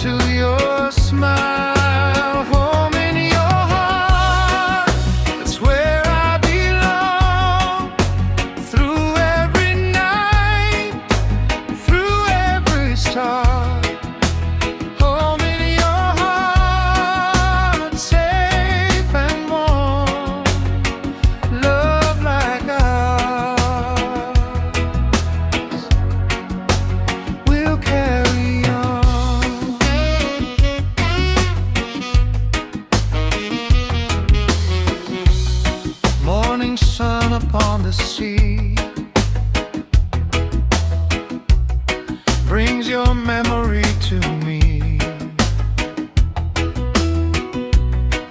to your smile, home in your heart. That's where I belong. Through every night, through every star, home in your heart, safe and warm. Love like ours will carry on. Morning sun upon the sea brings your memory to me.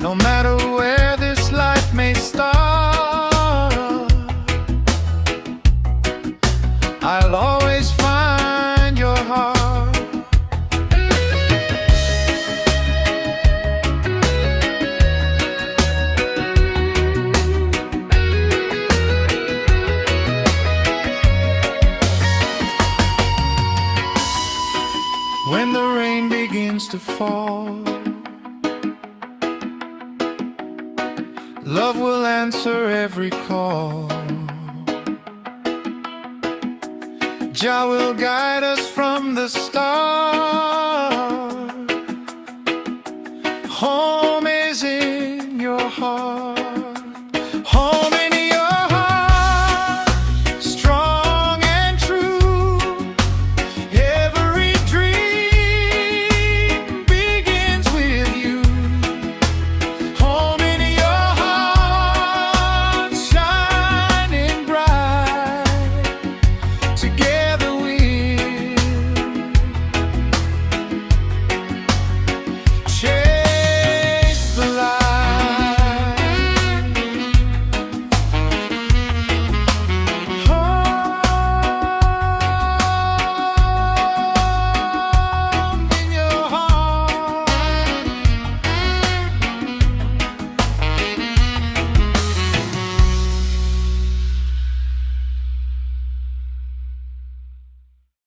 No matter where this life may start, I'll always find your heart. When the rain begins to fall, love will answer every call. Jah will guide us from the start. Home is in your heart.